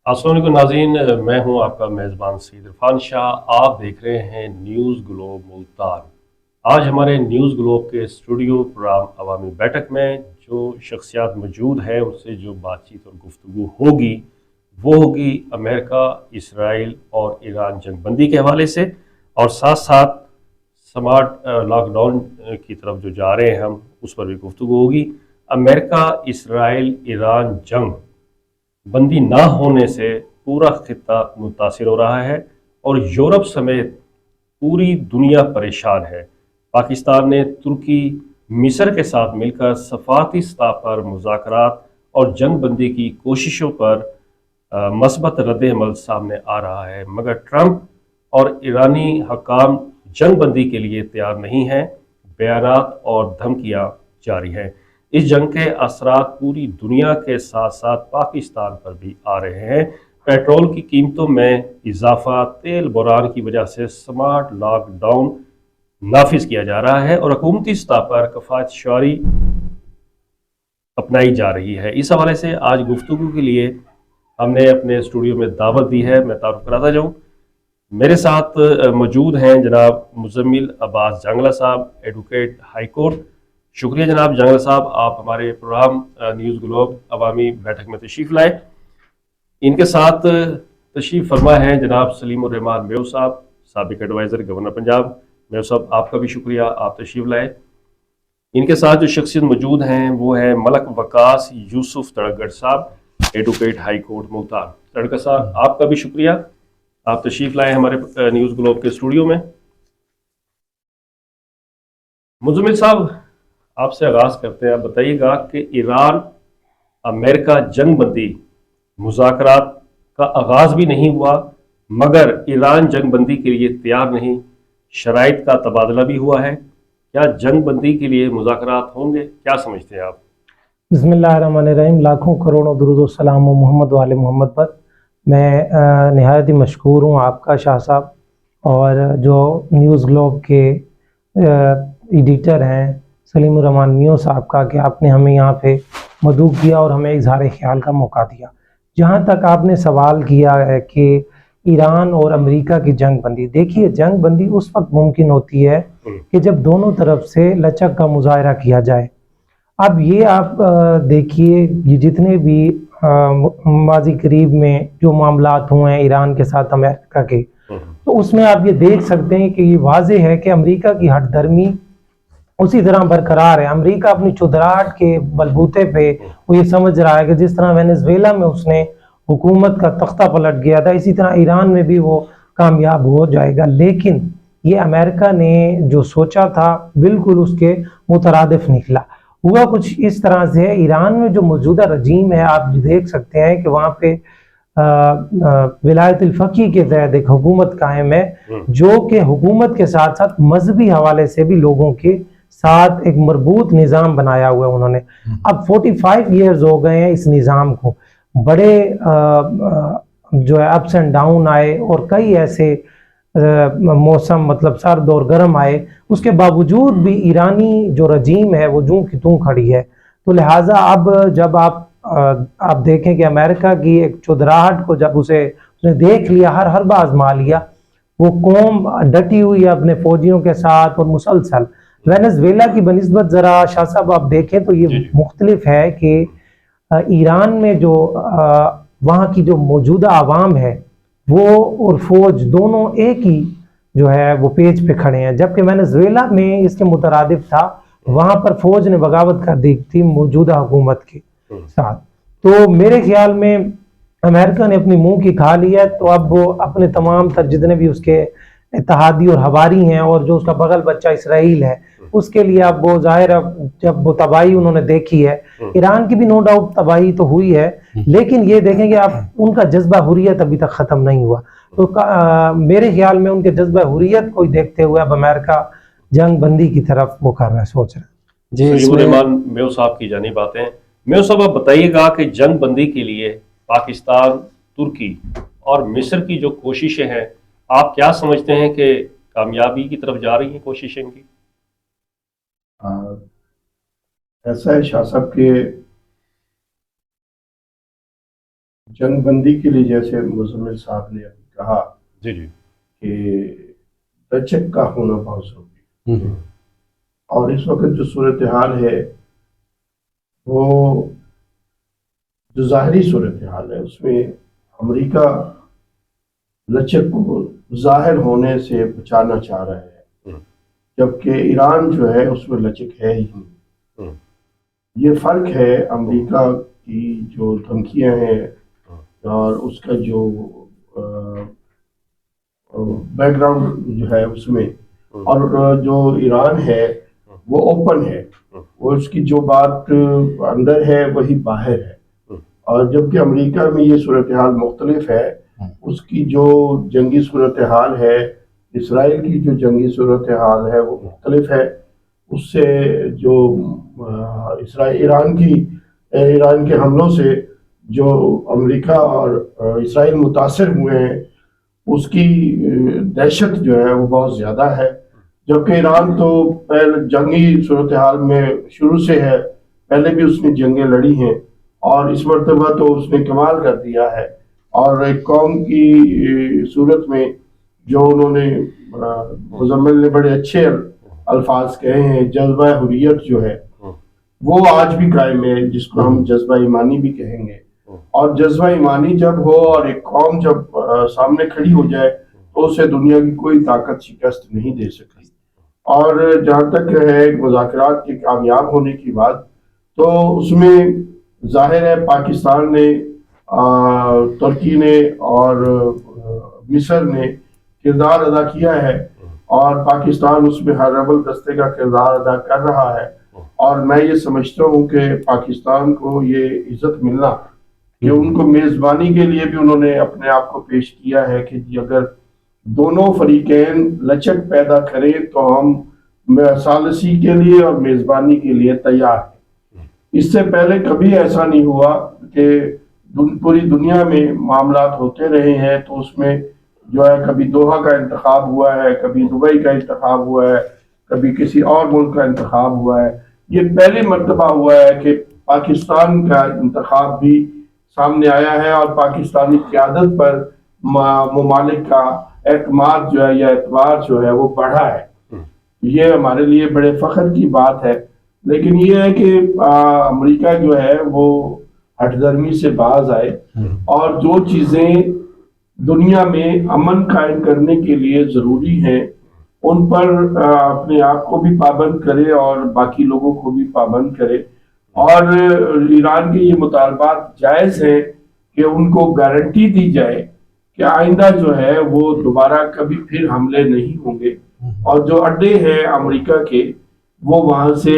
अस्सलाम वालेकुम नाज़रीन, मैं हूं आपका मेज़बान सईद इरफान शाह। आप देख रहे हैं न्यूज़ ग्लोब मुल्तान। आज हमारे न्यूज़ ग्लोब के स्टूडियो प्रोग्राम अवामी बैठक में जो शख्सियात मौजूद हैं उनसे जो बातचीत और गुफ्तगू होगी वो होगी अमेरिका, इसराइल और ईरान जंगबंदी के हवाले से, और साथ साथ स्मार्ट लॉकडाउन की तरफ जो जा रहे हैं हम उस पर भी गुफ्तगू होगी। अमेरिका, इसराइल, ईरान जंग बंदी ना होने से पूरा खित्ता मुतासिर हो रहा है और यूरोप समेत पूरी दुनिया परेशान है। पाकिस्तान ने तुर्की, मिस्र के साथ मिलकर सफारती सतह पर मुज़ाकरात और जंग बंदी की कोशिशों पर मस्बत रद्द-ए-अमल सामने आ रहा है, मगर ट्रंप और ईरानी हकाम जंग बंदी के लिए तैयार नहीं हैं। बयानात और धमकियां जारी हैं। इस जंग के असरात पूरी दुनिया के साथ साथ पाकिस्तान पर भी आ रहे हैं। पेट्रोल की कीमतों में इजाफा, तेल बहरान की वजह से स्मार्ट लॉकडाउन नाफिज किया जा रहा है और हुकूमती सतह पर कफायत शुमारी अपनाई जा रही है। इस हवाले से आज गुफ्तगू के लिए हमने अपने स्टूडियो में दावत दी है। मैं तारुफ कराता जाऊँ, मेरे साथ मौजूद हैं जनाब मुजम्मिल अब्बास जंगला साहब, एडवोकेट हाई कोर्ट। शुक्रिया जनाब जंगला साहब, आप हमारे प्रोग्राम न्यूज़ ग्लोब अवामी बैठक में तशरीफ़ लाए। इनके साथ तशरीफ़ फरमा हैं जनाब सलीमुर रहमान मेव साहब, साबिक एडवाइज़र गवर्नर पंजाब। मेव साहब, आपका भी शुक्रिया, आप तशरीफ़ लाए। इनके साथ जो शख्सियत मौजूद हैं वो है मलक वकास यूसुफ तड़गड़ साहब, एडवोकेट हाई कोर्ट मुल्तान। तड़गड़ साहब, आपका भी शुक्रिया, आप तशरीफ़ लाए हमारे न्यूज़ ग्लोब के स्टूडियो में। मुजम्मिल साहब, आपसे आगाज़ करते हैं। आप बताइएगा कि ईरान अमेरिका जंग बंदी मुज़ाकरात का आगाज़ भी नहीं हुआ, मगर ईरान जंग बंदी के लिए तैयार नहीं, शराइत का तबादला भी हुआ है। क्या जंग बंदी के लिए मुज़ाकरात होंगे? क्या समझते हैं आप? बिस्मिल्लाहिर्रहमानिर्रहीम। लाखों करोड़ों दुरूद सलाम मोहम्मद वाले मोहम्मद पर। मैं नहायत ही मशकूर हूँ आपका शाह साहब, और जो न्यूज़ ग्लोब के एडिटर हैं सलीमुर रहमान मियां साहब का, कि आपने हमें यहाँ पे मदऊ किया और हमें इजहार ख्याल का मौका दिया। जहाँ तक आपने सवाल किया है कि ईरान और अमेरिका की जंग बंदी, देखिए जंग बंदी उस वक्त मुमकिन होती है कि जब दोनों तरफ से लचक का मुजाहरा किया जाए। अब ये आप देखिए, ये जितने भी माजी करीब में जो मामलात हुए हैं ईरान के साथ अमेरिका के, तो उसमें आप ये देख सकते हैं कि ये वाजे है कि अमेरिका की हठधर्मी उसी तरह बरकरार है। अमेरिका अपनी चुदराहट के बलबूते पे वो ये समझ रहा है कि जिस तरह वेनेजुएला में उसने हुकूमत का तख्ता पलट गया था, इसी तरह ईरान में भी वो कामयाब हो जाएगा। लेकिन ये अमेरिका ने जो सोचा था बिल्कुल उसके मुतरादिफ निकला। हुआ कुछ इस तरह से है, ईरान में जो मौजूदा रजीम है आप देख सकते हैं कि वहाँ पे विलायत फ़क़ी के तहत एक हुकूमत कायम है, जो कि हुकूमत के साथ साथ मजहबी हवाले से भी लोगों के साथ एक मरबूत निज़ाम बनाया हुआ है उन्होंने। अब 45 ईयर्स हो गए हैं इस निज़ाम को। बड़े जो है अप्स एंड डाउन आए और कई ऐसे मौसम मतलब सर्द और गर्म आए, उसके बावजूद भी ईरानी जो रजीम है वो जूं की तूं खड़ी है। तो लिहाजा अब जब आप देखें कि अमेरिका की एक चुदराहट को जब उसने देख लिया, हर बार आजमा लिया, वो कौम डटी हुई है अपने फौजियों के साथ और मुसलसल। वेनेजुएला की बनिस्बत ज़रा शाह साहब आप देखें तो ये मुख्तलिफ है कि ईरान में जो वहाँ की जो मौजूदा आवाम है वो और फौज दोनों एक ही जो है वो पेज पे खड़े हैं, जबकि वेनेजुएला में इसके मुतरादिफ था। वहाँ पर फौज ने बगावत कर दी थी मौजूदा हुकूमत के साथ। तो मेरे ख्याल में अमेरिका ने अपनी मुंह की खा ली है, तो अब वो अपने तमाम तर जितने भी उसके इत्तेहादी और हवारी हैं और जो उसका बगल बच्चा इसराइल है, उसके लिए अब वो जाहिर जब वो तबाही उन्होंने देखी है, ईरान की भी नो डाउट तबाही तो हुई है, लेकिन ये देखें कि आप उनका जज्बा हुर्रियत अभी तक ख़त्म नहीं हुआ। तो मेरे ख्याल में उनके जज्बा हुर्रियत को देखते हुए अब अमेरिका जंग बंदी की तरफ वो कर रहा है, सोच रहा है। जी, सलीमुर मेव साहब की जानी बातें हैं। मेव साहब, आप बताइएगा कि जंग बंदी के लिए पाकिस्तान, तुर्की और मिस्र की जो कोशिशें हैं, आप क्या समझते हैं कि कामयाबी की तरफ जा रही हैं कोशिशें की? ऐसा है शाह साहब के जंग बंदी के लिए जैसे मुजम्मिल साहब ने अभी कहा जी जी कि लचक का होना बहुत जरूरी है, और इस वक्त जो सूरत हाल है वो जो ज़ाहरी सूरत हाल है उसमें अमेरिका लचक को ज़ाहिर होने से बचाना चाह रहा है, जबकि ईरान जो है उसमें लचक है ही नहीं। ये फ़र्क है अमेरिका की जो धमकियां हैं और उसका जो बैकग्राउंड जो है उसमें, और जो ईरान है वो ओपन है, वो उसकी जो बात अंदर है वही बाहर है, और जबकि अमेरिका में ये सूरत हाल मुख्तलिफ है। उसकी जो जंगी सूरत हाल है, इसराइल की जो जंगी सूरत हाल है वो मुख्तलिफ है उससे। जो ईरान के हमलों से जो अमेरिका और इसराइल मुतासर हुए हैं उसकी दहशत जो है वो बहुत ज़्यादा है, जबकि ईरान तो पहले जंगी सूरत हाल में शुरू से है, पहले भी उसने जंगें लड़ी हैं और इस मरतबा तो उसने कमाल कर दिया है। और एक कौम की सूरत में जो उन्होंने मुजम्मिल ने बड़े अच्छे अल्फाज कहे हैं, जज्बा हुर्रियत जो है वो आज भी कायम है, जिसको हम जज्बा ईमानी भी कहेंगे। और जज्बा ईमानी जब हो और एक कौम जब सामने खड़ी हो जाए तो उसे दुनिया की कोई ताकत शिकस्त नहीं दे सकती। और जहाँ तक है मुज़ाकरात के कामयाब होने की बात, तो उसमें जाहिर है पाकिस्तान ने, तुर्की ने और मिस्र ने किरदार अदा किया है, और पाकिस्तान उसमें हर रबल दस्ते का किरदार अदा कर रहा है। और मैं ये समझता हूँ कि पाकिस्तान को ये इज्जत मिलना कि उनको मेज़बानी के लिए भी उन्होंने अपने आप को पेश किया है कि जी अगर दोनों फरीकैन लचक पैदा करें तो हम सालसी के लिए और मेज़बानी के लिए तैयार हैं। इससे पहले कभी ऐसा नहीं हुआ कि पूरी दुनिया में मामलात होते रहे हैं तो उसमें जो है कभी दोहा का इंतखाब हुआ है, कभी दुबई का इंतखाब हुआ है, कभी किसी और मुल्क का इंतखाब हुआ है। ये पहली मर्तबा हुआ है कि पाकिस्तान का इंतखाब भी सामने आया है और पाकिस्तानी क़यादत पर ममालिक का एतमाद जो है या एतबार जो है वो बढ़ा है। ये हमारे लिए बड़े फ़ख्र की बात है। लेकिन ये है कि अमेरिका जो है वो हठधर्मी से बाज आए और जो चीज़ें दुनिया में अमन कायम करने के लिए ज़रूरी हैं उन पर अपने आप को भी पाबंद करे और बाकी लोगों को भी पाबंद करे। और ईरान के ये मुतालबात जायज़ है कि उनको गारंटी दी जाए कि आइंदा जो है वो दोबारा कभी फिर हमले नहीं होंगे, और जो अड्डे हैं अमेरिका के वो वहाँ से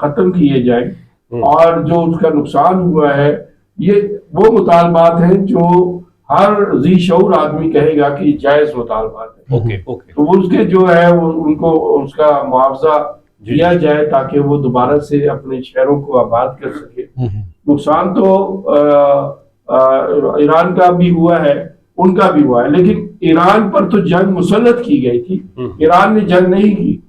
ख़त्म किए जाएं, और जो उसका नुकसान हुआ है ये वो मुतालबात हैं जो हर जी शऊर आदमी कहेगा कि जायज़ मुतालबात है। ओके तो वो उसके जो है वो उनको उसका मुआवजा दिया जाए ताकि वो दोबारा से अपने शहरों को आबाद कर सके। नुकसान तो ईरान का भी हुआ है, उनका भी हुआ है, लेकिन ईरान पर तो जंग मुसल्लत की गई थी, ईरान ने जंग नहीं की,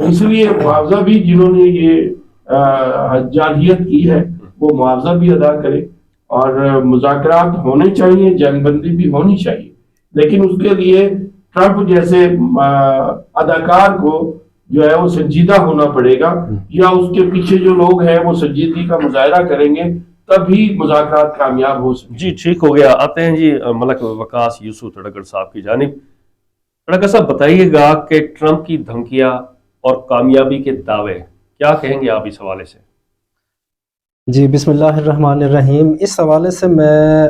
इसलिए मुआवजा भी जिन्होंने ये जारहियत की है वो मुआवजा भी अदा करे। और मुज़ाकरात होने चाहिए, जंगबंदी भी होनी चाहिए, लेकिन उसके लिए ट्रंप जैसे अदाकार को जो है वो संजीदा होना पड़ेगा, या उसके पीछे जो लोग हैं वो संजीदगी का मुजाहरा करेंगे, तभी मुज़ाकरात कामयाब हो सके। जी ठीक हो गया। आते हैं जी मलक वकास यूसुफ तड़गड़ साहब की जानिब। तड़गड़ साहब बताइएगा कि ट्रंप की धमकियां और कामयाबी के दावे, क्या कहेंगे आप इस हवाले से? जी बिस्मिल्लाहिर्रहमानिर्रहीम। इस हवाले से मैं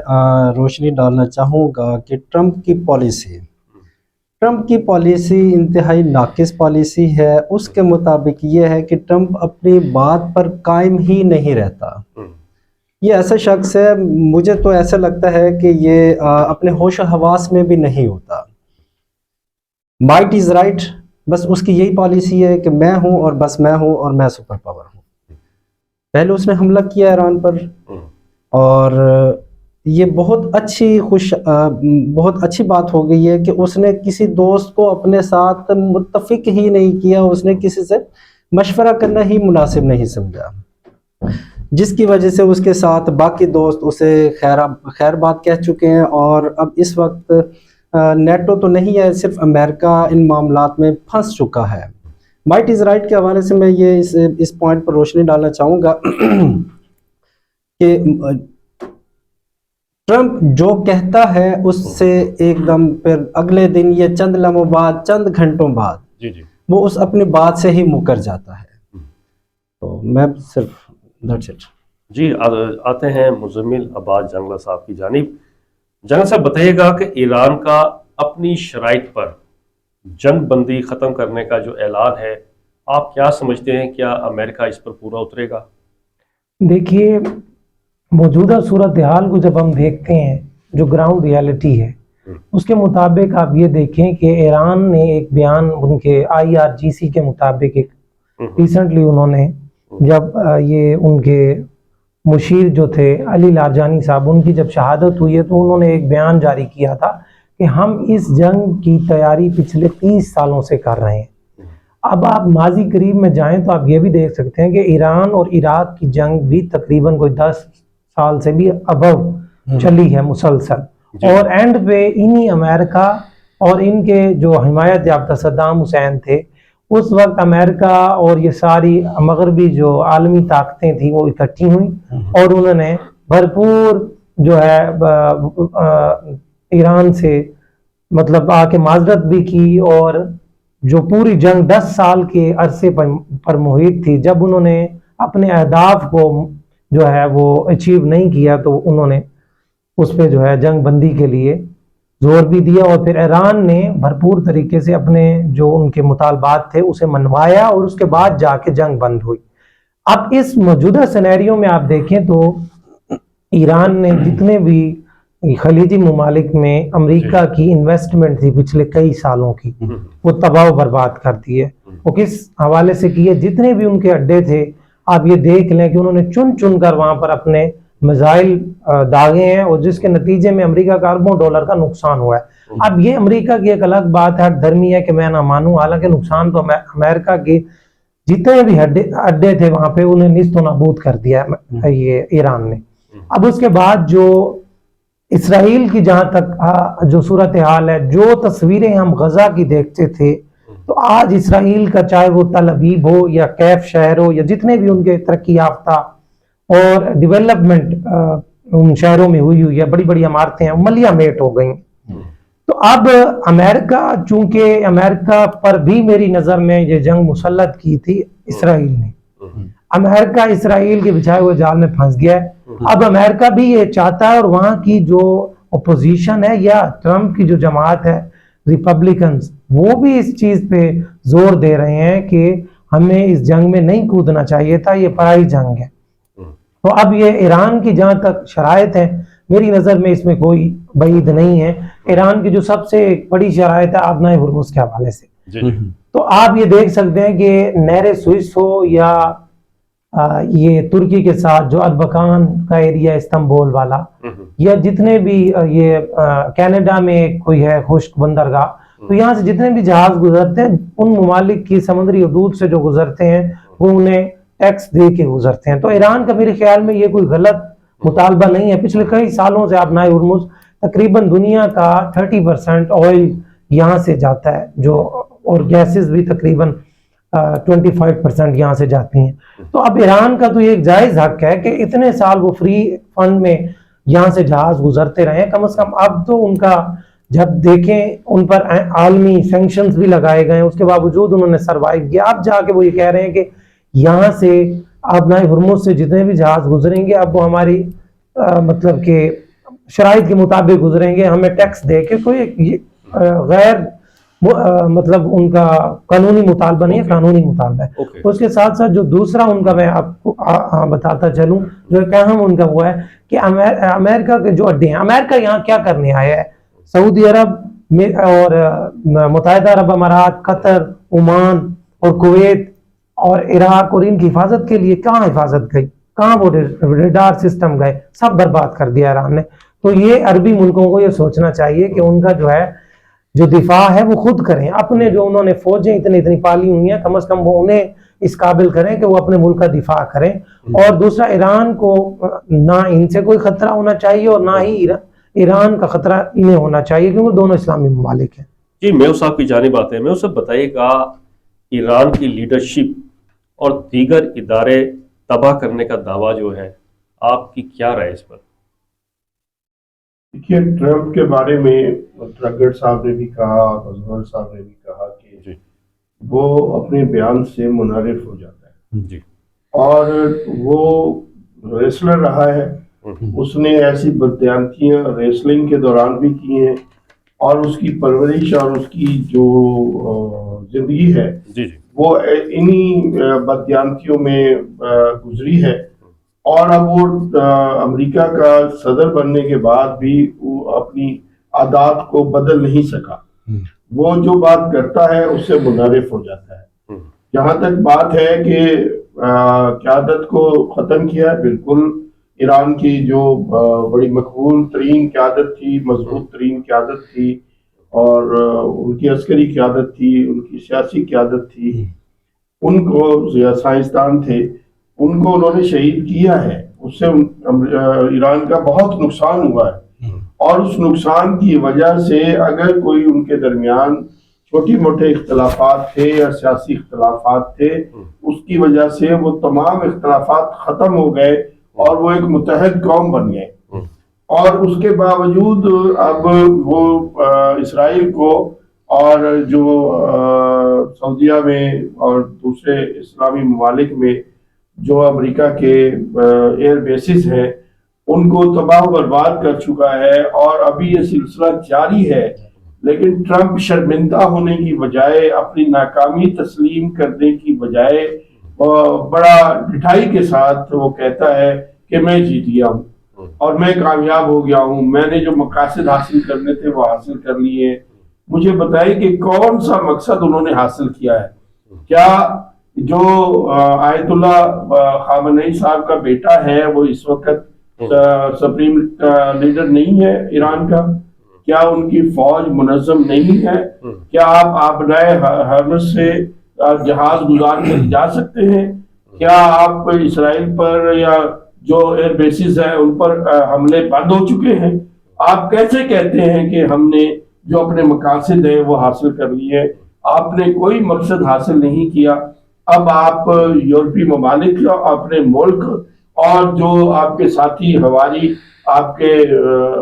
रोशनी डालना चाहूँगा कि ट्रंप की पॉलिसी इंतहाई नाकिस पॉलिसी है। उसके मुताबिक ये है कि ट्रंप अपनी बात पर कायम ही नहीं रहता। ये ऐसा शख्स है, मुझे तो ऐसा लगता है कि ये अपने होश हवास में भी नहीं होता। माइट इज़ राइट, बस उसकी यही पॉलिसी है कि मैं हूँ और बस मैं हूँ और मैं सुपर पावर हूँ। पहले उसने हमला किया ईरान पर, और ये बहुत अच्छी बात हो गई है कि उसने किसी दोस्त को अपने साथ मुत्तफिक ही नहीं किया, उसने किसी से मशवरा करना ही मुनासिब नहीं समझा। جس کی وجہ سے اس کے ساتھ باقی دوست اسے خیر بات کہہ چکے ہیں، اور اب اس وقت نیٹو تو نہیں ہے، صرف امریکہ ان معاملات میں پھنس چکا ہے۔ مائٹ از رائٹ کے حوالے سے میں یہ اس پوائنٹ پر روشنی ڈالنا چاہوں گا کہ ٹرمپ جو کہتا ہے اس سے ایک دم پھر اگلے دن یا چند لمحوں بعد، چند گھنٹوں بعد وہ اس اپنی بات سے ہی مکر جاتا ہے۔ تو میں صرف that's it۔ جی آتے ہیں مزمل عباس جنگلہ صاحب کی جانب۔ جنگلہ صاحب بتائیے گا کہ ایران کا اپنی شرائط پر جنگ بندی ختم کرنے کا جو اعلان ہے، آپ کیا سمجھتے ہیں، کیا امریکہ اس پر پورا اترے گا؟ دیکھیے، موجودہ صورتحال کو جب ہم دیکھتے ہیں، جو گراؤنڈ ریالٹی ہے اس کے مطابق آپ یہ دیکھیں کہ ایران نے ایک بیان ان کے IRGC کے مطابق ایک ریسنٹلی انہوں نے جب یہ ان کے مشیر جو تھے علی لاریجانی صاحب، ان کی جب شہادت ہوئی ہے تو انہوں نے ایک بیان جاری کیا تھا کہ ہم اس جنگ کی تیاری پچھلے 30 سالوں سے کر رہے ہیں۔ اب آپ ماضی قریب میں جائیں تو آپ یہ بھی دیکھ سکتے ہیں کہ ایران اور عراق کی جنگ بھی تقریباً کوئی 10 سال سے بھی ابو چلی ہے مسلسل، اور اینڈ پہ انہی امریکہ اور ان کے جو حمایت یافتہ صدام حسین تھے، اس وقت امریکہ اور یہ ساری مغربی جو عالمی طاقتیں تھیں وہ اکٹھی ہوئیں اور انہوں نے بھرپور جو ہے ایران سے مطلب آ کے معذرت بھی کی، اور جو پوری جنگ 10 سال کے عرصے پر محیط تھی، جب انہوں نے اپنے اہداف کو جو ہے وہ اچیو نہیں کیا تو انہوں نے اس پہ جو ہے جنگ بندی کے لیے زور بھی دیا، اور پھر ایران نے بھرپور طریقے سے اپنے جو ان کے مطالبات تھے اسے منوایا، اور اس کے بعد جا کے جنگ بند ہوئی۔ اب اس موجودہ سینیریو میں آپ دیکھیں تو ایران نے جتنے بھی خلیجی ممالک میں امریکہ کی انویسٹمنٹ تھی پچھلے کئی سالوں کی، وہ تباہ و برباد کر دی ہے۔ وہ کس حوالے سے کی ہے؟ جتنے بھی ان کے اڈے تھے آپ یہ دیکھ لیں کہ انہوں نے چن چن کر وہاں پر اپنے میزائل داغے ہیں، اور جس کے نتیجے میں امریکہ کا اربوں ڈالر کا نقصان ہوا ہے۔ اب یہ امریکہ کی ایک الگ بات ہے، دھرمی ہے کہ میں نہ مانوں، حالانکہ نقصان تو امریکہ کے جتنے بھی اڈے تھے وہاں پہ انہیں نیست و نابود کر دیا یہ ایران نے۔ اب اس کے بعد جو اسرائیل کی جہاں تک جو صورتحال ہے، جو تصویریں ہم غزہ کی دیکھتے تھے، تو آج اسرائیل کا چاہے وہ تل ابیب ہو یا کیف شہر ہو یا جتنے بھی ان کے ترقی یافتہ اور ڈیولپمنٹ ان شہروں میں ہوئی ہے، بڑی بڑی عمارتیں ہیں، ملیہ میٹ ہو گئیں۔ تو اب امریکہ، چونکہ امریکہ پر بھی میری نظر میں یہ جنگ مسلط کی تھی اسرائیل نے، امریکہ اسرائیل کے بچھائے ہوئے جال میں پھنس گیا ہے۔ اب امریکہ بھی یہ چاہتا ہے، اور وہاں کی جو اپوزیشن ہے یا ٹرمپ کی جو جماعت ہے ریپبلکنز، وہ بھی اس چیز پہ زور دے رہے ہیں کہ ہمیں اس جنگ میں نہیں کودنا چاہیے تھا، یہ پرائی جنگ ہے۔ تو اب یہ ایران کی جہاں تک شرائط ہیں، میری نظر میں اس میں کوئی بعید نہیں ہے۔ ایران کی جو سب سے بڑی شرائط ہے آبنائے ہرمز کے حوالے سے، تو آپ یہ دیکھ سکتے ہیں کہ نہر سوئس ہو یا یہ ترکی کے ساتھ جو اربکان کا ایریا استنبول والا، یا جتنے بھی یہ کینیڈا میں کوئی ہے خشک بندرگاہ، تو یہاں سے جتنے بھی جہاز گزرتے ہیں ان ممالک کی سمندری حدود سے جو گزرتے ہیں وہ انہیں ٹیکس دے کے گزرتے ہیں۔ تو ایران کا میرے خیال میں یہ کوئی غلط مطالبہ نہیں ہے۔ پچھلے کئی سالوں سے آبنائے ہرمز تقریباً دنیا کا 30% آئل یہاں سے جاتا ہے، جو اور گیسز بھی تقریباً 25% یہاں سے جاتی ہیں۔ تو اب ایران کا تو یہ ایک جائز حق ہے کہ اتنے سال وہ فری فنڈ میں یہاں سے جہاز گزرتے رہے، کم از کم اب تو ان کا جب دیکھیں ان پر عالمی سینکشنز بھی لگائے گئے ہیں، اس کے باوجود انہوں نے سروائیو کیا۔ اب جا کے وہ یہ کہہ رہے ہیں کہ یہاں سے آبنائے ہرمز سے جتنے بھی جہاز گزریں گے اب وہ ہماری مطلب کہ شرائط کے مطابق گزریں گے، ہمیں ٹیکس دے کے، کوئی غیر مطلب ان کا قانونی مطالبہ نہیں ہے، قانونی مطالبہ ہے۔ اس کے ساتھ ساتھ جو دوسرا ان کا میں آپ کو بتاتا چلوں، جو ایک اہم ان کا وہ ہے کہ امریکہ کے جو اڈے ہیں، امریکہ یہاں کیا کرنے آیا ہے؟ سعودی عرب اور متحدہ عرب امارات، قطر، عمان اور کویت اور عراق اور ان کی حفاظت کے لیے کہاں حفاظت گئی؟ کہاں وہ ریڈار سسٹم گئے؟ سب برباد کر دیا ایران نے۔ تو یہ عربی ملکوں کو یہ سوچنا چاہیے کہ ان کا جو ہے جو دفاع ہے وہ خود کریں، اپنے جو انہوں نے فوجیں اتنی پالی ہوئی ہیں، کم از کم وہ انہیں اس قابل کریں کہ وہ اپنے ملک کا دفاع کریں. اور دوسرا ایران کو نہ ان سے کوئی خطرہ ہونا چاہیے اور نہ ہی ایران کا خطرہ انہیں ہونا چاہیے کیونکہ دونوں اسلامی ممالک ہیں. جی میو صاحب کی جانب آتے ہیں. میو صاحب بتائیے گا ایران کی لیڈرشپ اور دیگر ادارے تباہ کرنے کا دعویٰ جو ہے آپ کی کیا رائے اس پر؟ دیکھیے ٹرمپ کے بارے میں ٹرگر صاحب نے بھی کہا اور ازمر صاحب نے بھی کہا کہ وہ اپنے بیان سے منحرف ہو جاتا ہے جی اور وہ ریسلر رہا ہے. اس نے ایسی بددیانتیاں ریسلنگ کے دوران بھی کی ہیں اور اس کی پرورش اور اس کی جو زندگی ہے جی جی وہ انہی بددیانتیوں میں گزری ہے. اور اب وہ امریکہ کا صدر بننے کے بعد بھی وہ اپنی عادات کو بدل نہیں سکا. وہ جو بات کرتا ہے اس سے منحرف ہو جاتا ہے. جہاں تک بات ہے کہ قیادت کو ختم کیا ہے، بالکل ایران کی جو بڑی مقبول ترین قیادت تھی، مضبوط ترین قیادت تھی اور ان کی عسکری قیادت تھی، ان کی سیاسی قیادت تھی، ان کو سائنسدان تھے، ان کو انہوں نے شہید کیا ہے. اس سے ایران کا بہت نقصان ہوا ہے اور اس نقصان کی وجہ سے اگر کوئی ان کے درمیان چھوٹی موٹے اختلافات تھے یا سیاسی اختلافات تھے، اس کی وجہ سے وہ تمام اختلافات ختم ہو گئے اور وہ ایک متحد قوم بن گئے. اور اس کے باوجود اب وہ اسرائیل کو اور جو سعودیہ میں اور دوسرے اسلامی ممالک میں جو امریکہ کے ایئر بیسز ہیں ان کو تباہ و برباد کر چکا ہے اور ابھی یہ سلسلہ جاری ہے. لیکن ٹرمپ شرمندہ ہونے کی بجائے، اپنی ناکامی تسلیم کرنے کی بجائے بڑا ڈٹھائی کے ساتھ وہ کہتا ہے کہ میں جیت گیا ہوں اور میں کامیاب ہو گیا ہوں، میں نے جو مقاصد حاصل کرنے تھے وہ حاصل کر لیے. مجھے بتائیے کہ کون سا مقصد انہوں نے حاصل کیا ہے؟ کیا جو آیت اللہ خامنئی صاحب کا بیٹا ہے وہ اس وقت سپریم لیڈر نہیں ہے ایران کا؟ کیا ان کی فوج منظم نہیں ہے؟ کیا آپ آبنائے ہرمز سے جہاز گزار کر جا سکتے ہیں؟ کیا آپ اسرائیل پر یا جو ایئر بیسز ہیں ان پر حملے بند ہو چکے ہیں؟ آپ کیسے کہتے ہیں کہ ہم نے جو اپنے مقاصد ہیں وہ حاصل کر لیے؟ آپ نے کوئی مقصد حاصل نہیں کیا. اب آپ یورپی ممالک اپنے ملک اور جو آپ کے ساتھی ہواری آپ کے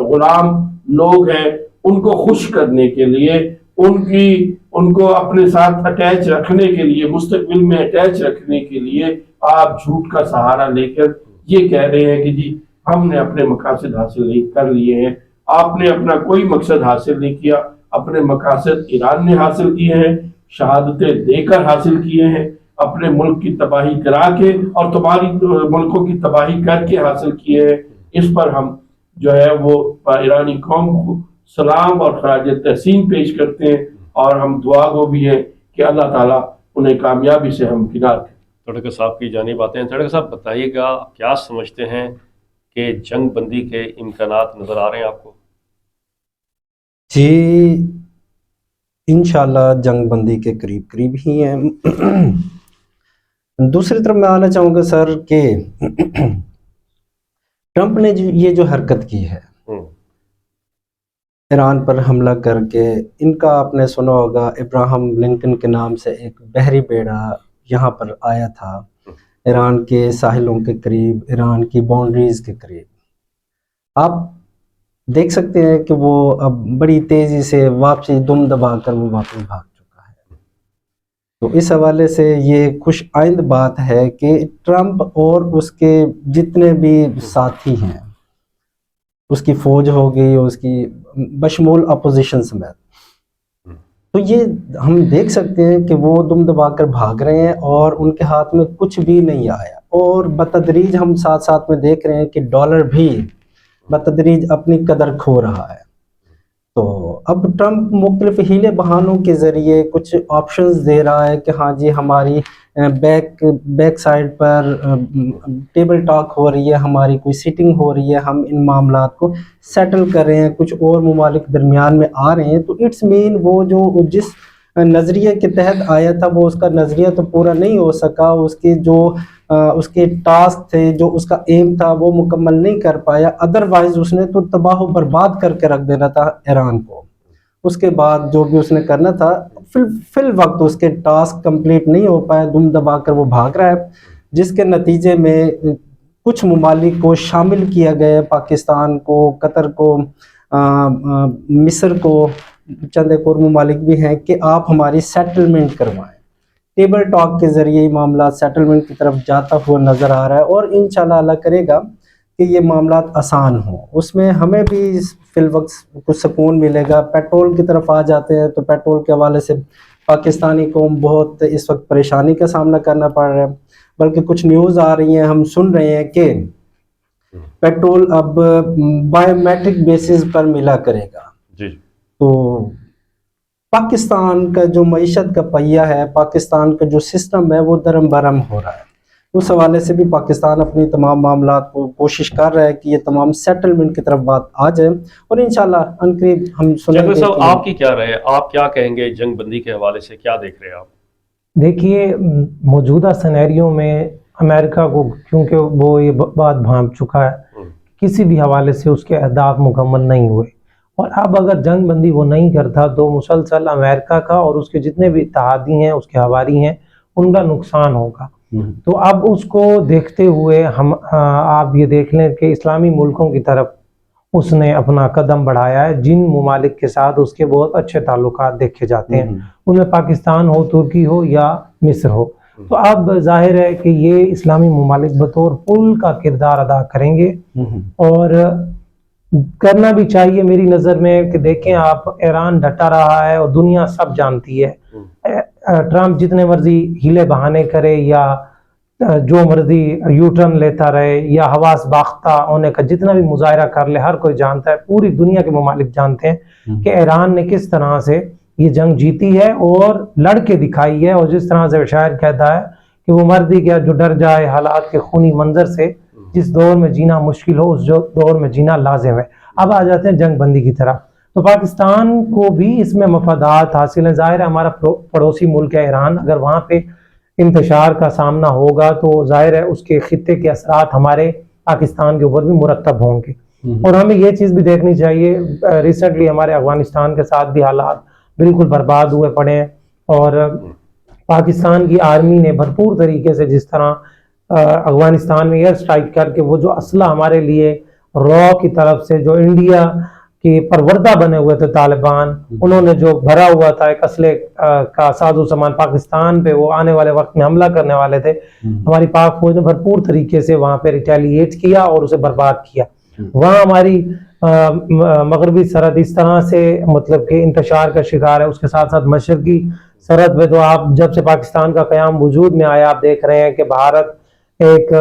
غلام لوگ ہیں ان کو خوش کرنے کے لیے، ان کو اپنے ساتھ اٹیچ رکھنے کے لیے، مستقبل میں اٹیچ رکھنے کے لیے آپ جھوٹ کا سہارا لے کر یہ کہہ رہے ہیں کہ جی ہم نے اپنے مقاصد حاصل نہیں کر لیے ہیں. آپ نے اپنا کوئی مقصد حاصل نہیں کیا. اپنے مقاصد ایران نے حاصل کیے ہیں، شہادتیں دے کر حاصل کیے ہیں، اپنے ملک کی تباہی کرا کے اور تمہاری ملکوں کی تباہی کر کے حاصل کیے ہیں. اس پر ہم جو ہے وہ ایرانی قوم کو سلام اور خراج تحسین پیش کرتے ہیں اور ہم دعا گو بھی ہیں کہ اللہ تعالیٰ انہیں کامیابی سے ہمکنار کریں. تڑکر صاحب کی جانب آتے ہیں. تڑکر صاحب بتائیے گا کیا سمجھتے ہیں کہ جنگ بندی کے امکانات نظر آ رہے ہیں آپ کو؟ جی انشاءاللہ جنگ بندی کے قریب قریب ہی ہیں. دوسری طرف میں آنا چاہوں گا سر کہ ٹرمپ نے یہ جو حرکت کی ہے ایران پر حملہ کر کے، ان کا آپ نے سنا ہوگا ابراہم لنکن کے نام سے ایک بحری بیڑا یہاں پر آیا تھا ایران کے ساحلوں کے قریب، ایران کی باؤنڈریز کے قریب. آپ دیکھ سکتے ہیں کہ وہ اب بڑی تیزی سے واپسی دم دبا کر وہ واپس بھاگ چکا ہے. تو اس حوالے سے یہ خوش آئند بات ہے کہ ٹرمپ اور اس کے جتنے بھی ساتھی ہیں، اس کی فوج ہو گئی، اس کی بشمول اپوزیشن سمیت، تو یہ ہم دیکھ سکتے ہیں کہ وہ دم دبا کر بھاگ رہے ہیں اور ان کے ہاتھ میں کچھ بھی نہیں آیا. اور بتدریج ہم ساتھ ساتھ میں دیکھ رہے ہیں کہ ڈالر بھی بتدریج اپنی قدر کھو رہا ہے. تو اب ٹرمپ مختلف ہیلے بہانوں کے ذریعے کچھ آپشنز دے رہا ہے کہ ہاں جی ہماری بیک سائڈ پر ٹیبل ٹاک ہو رہی ہے، ہماری کوئی سیٹنگ ہو رہی ہے، ہم ان معاملات کو سیٹل کر رہے ہیں، کچھ اور ممالک درمیان میں آ رہے ہیں. تو اٹس مین وہ جو جس نظریے کے تحت آیا تھا وہ اس کا نظریہ تو پورا نہیں ہو سکا، اس کے جو اس کے ٹاسک تھے، جو اس کا ایم تھا وہ مکمل نہیں کر پایا، ادروائز اس نے تو تباہ و برباد کر کے رکھ دینا تھا ایران کو۔ اس کے بعد جو بھی اس نے کرنا تھا فی الوقت اس کے ٹاسک کمپلیٹ نہیں ہو پایا، دم دبا کر وہ بھاگ رہا ہے، جس کے نتیجے میں کچھ ممالک کو شامل کیا گیا، پاکستان کو، قطر کو، مصر کو، چند ایک اور ممالک بھی ہیں کہ آپ ہماری سیٹلمنٹ کروائیں۔ ٹیبل ٹاک کے ذریعے یہ معاملات سیٹلمنٹ کی طرف جاتا ہوا نظر آ رہا ہے، اور انشاءاللہ اللہ کرے گا کہ یہ معاملات آسان ہوں، اس میں ہمیں بھی فی الوقت کچھ سکون ملے گا۔ پیٹرول کی طرف آ جاتے ہیں تو پیٹرول کے حوالے سے پاکستانی قوم بہت اس وقت پریشانی کا سامنا کرنا پڑ رہا ہے، بلکہ کچھ نیوز آ رہی ہیں، ہم سن رہے ہیں کہ پیٹرول اب بایو میٹرک بیسس پر ملا کرے گا۔ جی تو پاکستان کا جو معیشت کا پہیہ ہے، پاکستان کا جو سسٹم ہے وہ درم برم ہو رہا ہے، اس حوالے سے بھی پاکستان اپنی تمام معاملات کو کوشش کر رہا ہے کہ یہ تمام سیٹلمنٹ کی طرف بات آ جائے، اور انشاءاللہ عنقریب ہم سنیں جنگل گے صاحب، کہ آپ کی کیا رائے ہے؟ آپ کیا کہیں گے جنگ بندی کے حوالے سے؟ کیا دیکھ رہے ہیں آپ؟ دیکھیے، موجودہ سینیریو میں امریکہ کو کیونکہ وہ یہ بات بھانپ چکا ہے، کسی بھی حوالے سے اس کے اہداف مکمل نہیں ہوئے، اور اب اگر جنگ بندی وہ نہیں کرتا تو مسلسل امریکہ کا اور اس کے جتنے بھی اتحادی ہیں، اس کے حواری ہیں، ان کا نقصان ہوگا۔ تو اب اس کو دیکھتے ہوئے آپ یہ دیکھ لیں کہ اسلامی ملکوں کی طرف اس نے اپنا قدم بڑھایا ہے، جن ممالک کے ساتھ اس کے بہت اچھے تعلقات دیکھے جاتے ہیں، ان میں پاکستان ہو، ترکی ہو یا مصر ہو۔ تو اب ظاہر ہے کہ یہ اسلامی ممالک بطور پل کا کردار ادا کریں گے، اور کرنا بھی چاہیے میری نظر میں کہ دیکھیں آپ، ایران ڈٹا رہا ہے اور دنیا سب جانتی ہے، ٹرمپ جتنے مرضی ہیلے بہانے کرے یا جو مرضی یو ٹرن لیتا رہے یا حواس باختہ ہونے کا جتنا بھی مظاہرہ کر لے، ہر کوئی جانتا ہے، پوری دنیا کے ممالک جانتے ہیں کہ ایران نے کس طرح سے یہ جنگ جیتی ہے اور لڑ کے دکھائی ہے، اور جس طرح سے شاعر کہتا ہے کہ وہ مردی کیا جو ڈر جائے حالات کے خونی منظر سے، جس دور میں جینا مشکل ہو اس دور میں جینا لازم ہے۔ اب آ جاتے ہیں جنگ بندی کی طرف، تو پاکستان کو بھی اس میں مفادات حاصل ہیں۔ ظاہر ہے ہمارا پڑوسی ملک ہے ایران، اگر وہاں پہ انتشار کا سامنا ہوگا تو ظاہر ہے اس کے خطے کے اثرات ہمارے پاکستان کے اوپر بھی مرتب ہوں گے، اور ہمیں یہ چیز بھی دیکھنی چاہیے، ریسنٹلی ہمارے افغانستان کے ساتھ بھی حالات بالکل برباد ہوئے پڑے ہیں، اور پاکستان کی آرمی نے بھرپور طریقے سے جس طرح افغانستان میں ایئر سٹرائک کر کے وہ جو اسلحہ ہمارے لیے را کی طرف سے جو انڈیا کے پروردہ بنے ہوئے تھے طالبان، انہوں نے جو بھرا ہوا تھا ایک اسلحے کا ساز و سامان پاکستان پہ، وہ آنے والے وقت میں حملہ کرنے والے تھے، ہماری پاک فوج نے بھرپور طریقے سے وہاں پہ ریٹیلیٹ کیا اور اسے برباد کیا۔ وہاں ہماری مغربی سرحد اس طرح سے مطلب کہ انتشار کا شکار ہے، اس کے ساتھ ساتھ مشرقی سرحد پہ تو آپ جب سے پاکستان کا قیام وجود میں آیا آپ دیکھ رہے ہیں کہ بھارت ایک